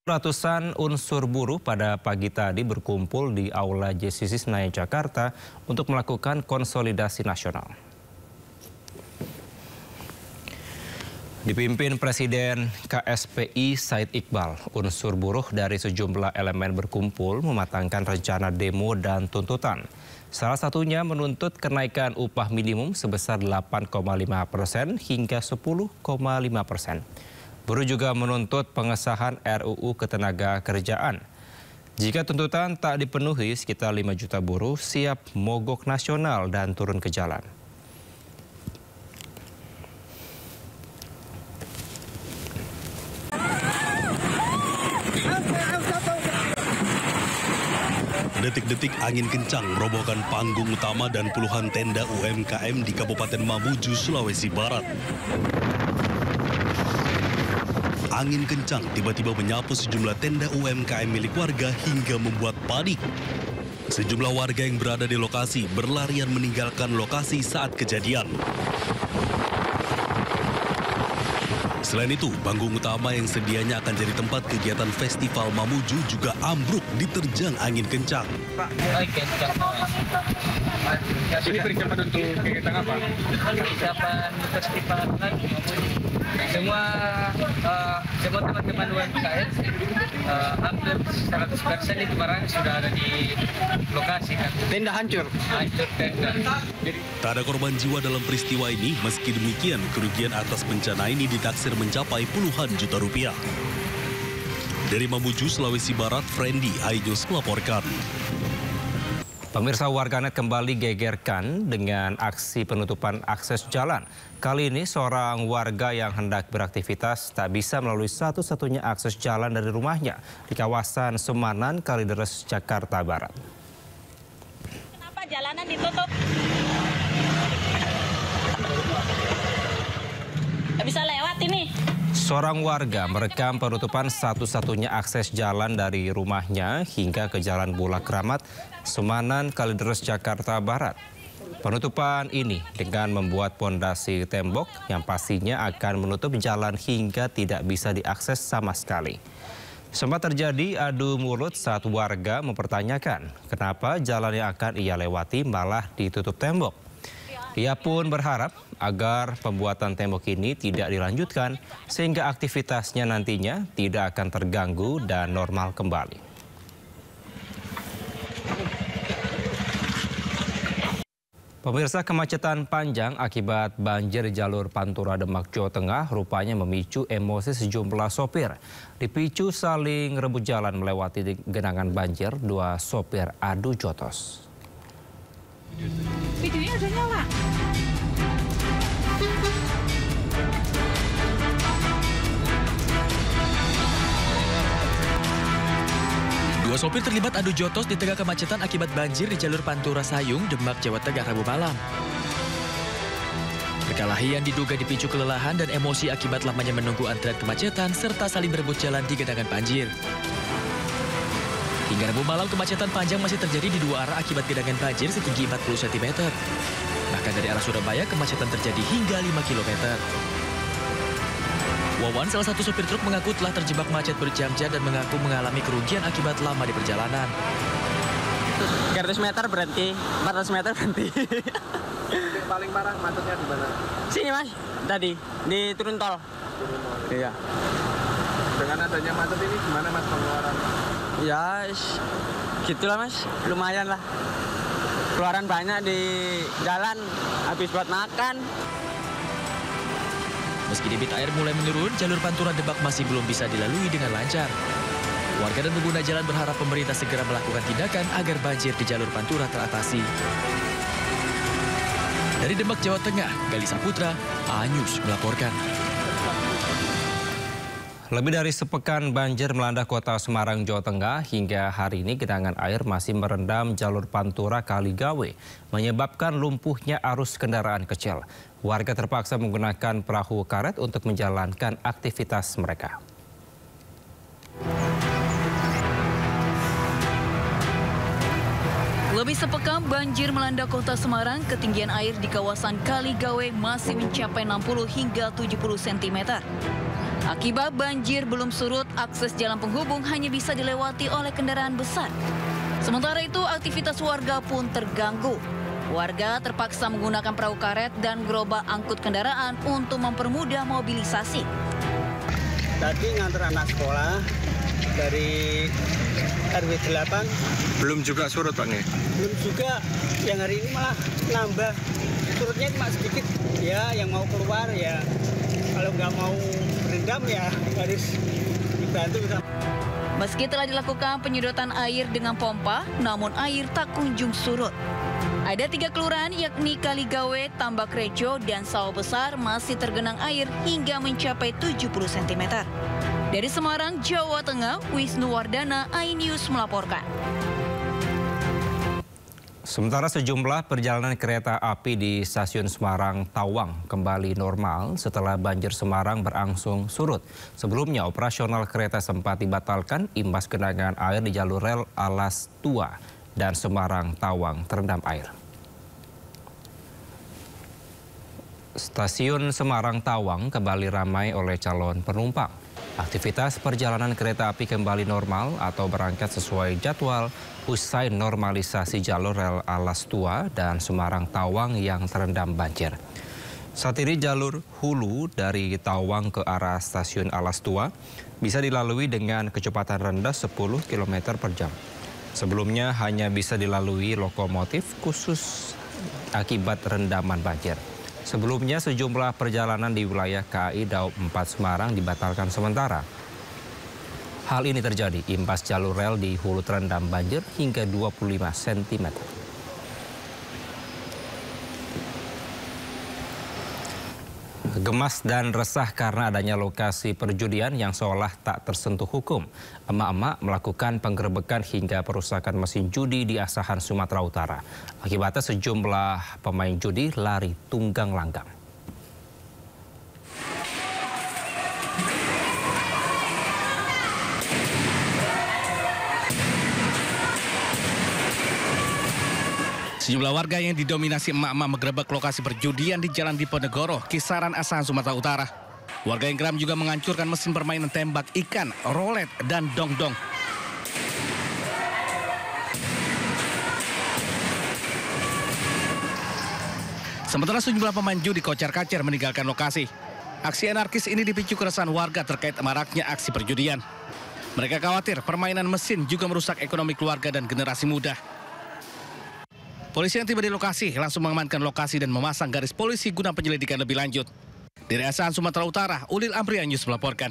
Ratusan unsur buruh pada pagi tadi berkumpul di Aula JCC Senayan, Jakarta untuk melakukan konsolidasi nasional. Dipimpin Presiden KSPI Said Iqbal, unsur buruh dari sejumlah elemen berkumpul mematangkan rencana demo dan tuntutan. Salah satunya menuntut kenaikan upah minimum sebesar 8,5% hingga 10,5%. Buruh juga menuntut pengesahan RUU Ketenagakerjaan. Jika tuntutan tak dipenuhi, sekitar 5 juta buruh siap mogok nasional dan turun ke jalan. Detik-detik angin kencang merobohkan panggung utama dan puluhan tenda UMKM di Kabupaten Mamuju, Sulawesi Barat. Angin kencang tiba-tiba menyapu sejumlah tenda UMKM milik warga hingga membuat panik. Sejumlah warga yang berada di lokasi berlarian meninggalkan lokasi saat kejadian. Selain itu, panggung utama yang sedianya akan jadi tempat kegiatan Festival Mamuju juga ambruk diterjang angin kencang. Ini persiapan untuk kegiatan apa? Persiapan festival lagi. Semua teman-teman UMKM hampir 100% itu barang sudah ada di lokasi kan. Tenda hancur. Hancur tenda. Tak ada korban jiwa dalam peristiwa ini, meski demikian kerugian atas bencana ini ditaksir mencapai puluhan juta rupiah. Dari Mamuju, Sulawesi Barat, Frendi iNews melaporkan. Pemirsa, warganet kembali gegerkan dengan aksi penutupan akses jalan. Kali ini seorang warga yang hendak beraktivitas tak bisa melalui satu-satunya akses jalan dari rumahnya di kawasan Semanan, Kalideres, Jakarta Barat. Kenapa jalanan ditutup? Nggak bisa lewat ini. Seorang warga merekam penutupan satu-satunya akses jalan dari rumahnya hingga ke Jalan Bulak Kramat, Semanan, Kalideres, Jakarta Barat. Penutupan ini dengan membuat pondasi tembok yang pastinya akan menutup jalan hingga tidak bisa diakses sama sekali. Sempat terjadi adu mulut saat warga mempertanyakan kenapa jalan yang akan ia lewati malah ditutup tembok. Ia pun berharap agar pembuatan tembok ini tidak dilanjutkan sehingga aktivitasnya nantinya tidak akan terganggu dan normal kembali. Pemirsa, kemacetan panjang akibat banjir di jalur Pantura Demak, Jawa Tengah rupanya memicu emosi sejumlah sopir. Dipicu saling rebut jalan melewati genangan banjir, dua sopir adu jotos. Videonya udah nyala. Dua sopir terlibat adu jotos di tengah kemacetan akibat banjir di jalur Pantura Sayung, Demak, Jawa Tengah, Rabu malam. Perkelahian diduga dipicu kelelahan dan emosi akibat lamanya menunggu antrian kemacetan serta saling berebut jalan di genangan banjir. Hingga Rabu malam kemacetan panjang masih terjadi di dua arah akibat genangan banjir setinggi 40 cm. Bahkan dari arah Surabaya kemacetan terjadi hingga 5 km. Wawan, salah satu sopir truk, mengaku telah terjebak macet berjam-jam dan mengaku mengalami kerugian akibat lama di perjalanan. 300 meter berhenti, 400 meter berhenti. Paling parah macetnya di mana? Sini mas, tadi di turun tol. Iya. Dengan adanya macet ini gimana mas pengeluaran? Ya, gitulah mas, lumayan lah. Keluaran banyak di jalan, habis buat makan. Meski debit air mulai menurun, jalur Pantura Demak masih belum bisa dilalui dengan lancar. Warga dan pengguna jalan berharap pemerintah segera melakukan tindakan agar banjir di jalur Pantura teratasi. Dari Demak, Jawa Tengah, Gali Saputra, iNews melaporkan. Lebih dari sepekan banjir melanda kota Semarang, Jawa Tengah. Hingga hari ini genangan air masih merendam jalur Pantura Kaligawe, menyebabkan lumpuhnya arus kendaraan kecil. Warga terpaksa menggunakan perahu karet untuk menjalankan aktivitas mereka. Lebih sepekan banjir melanda kota Semarang, ketinggian air di kawasan Kaligawe masih mencapai 60 hingga 70 cm. Akibat banjir belum surut, akses jalan penghubung hanya bisa dilewati oleh kendaraan besar. Sementara itu, aktivitas warga pun terganggu. Warga terpaksa menggunakan perahu karet dan gerobak angkut kendaraan untuk mempermudah mobilisasi. Tadi ngantar anak sekolah dari RW 8. Belum juga surut Pak nih? Belum juga, yang hari ini malah nambah. Surutnya cuma sedikit, ya yang mau keluar ya. Kalau nggak mau berendam ya harus dibantu. Meski telah dilakukan penyedotan air dengan pompa, namun air tak kunjung surut. Ada 3 kelurahan yakni Kaligawe, Tambak Rejo, dan Sawah Besar masih tergenang air hingga mencapai 70 cm. Dari Semarang, Jawa Tengah, Wisnu Wardana, iNews melaporkan. Sementara sejumlah perjalanan kereta api di stasiun Semarang Tawang kembali normal setelah banjir Semarang berangsur surut. Sebelumnya operasional kereta sempat dibatalkan imbas genangan air di jalur rel Alas Tua dan Semarang Tawang terendam air. Stasiun Semarang Tawang kembali ramai oleh calon penumpang. Aktivitas perjalanan kereta api kembali normal atau berangkat sesuai jadwal usai normalisasi jalur rel Alas Tua dan Semarang Tawang yang terendam banjir. Saat ini jalur hulu dari Tawang ke arah stasiun Alas Tua bisa dilalui dengan kecepatan rendah 10 km per jam. Sebelumnya hanya bisa dilalui lokomotif khusus akibat rendaman banjir. Sebelumnya sejumlah perjalanan di wilayah KAI Daob 4 Semarang dibatalkan sementara. Hal ini terjadi imbas jalur rel di hulu terendam banjir hingga 25 cm. Gemas dan resah karena adanya lokasi perjudian yang seolah tak tersentuh hukum. Emak-emak melakukan penggerebekan hingga perusakan mesin judi di Asahan, Sumatera Utara. Akibatnya sejumlah pemain judi lari tunggang langgang. Sejumlah warga yang didominasi emak-emak menggerebek lokasi perjudian di Jalan Diponegoro, Kisaran, Asahan, Sumatera Utara. Warga yang geram juga menghancurkan mesin permainan tembak ikan, rolet, dan dongdong. Sementara sejumlah pemain judi kocar-kacir meninggalkan lokasi. Aksi anarkis ini dipicu keresahan warga terkait maraknya aksi perjudian. Mereka khawatir permainan mesin juga merusak ekonomi keluarga dan generasi muda. Polisi yang tiba di lokasi langsung mengamankan lokasi dan memasang garis polisi guna penyelidikan lebih lanjut. Dari Asahan, Sumatera Utara, Ulil Amri, iNews melaporkan.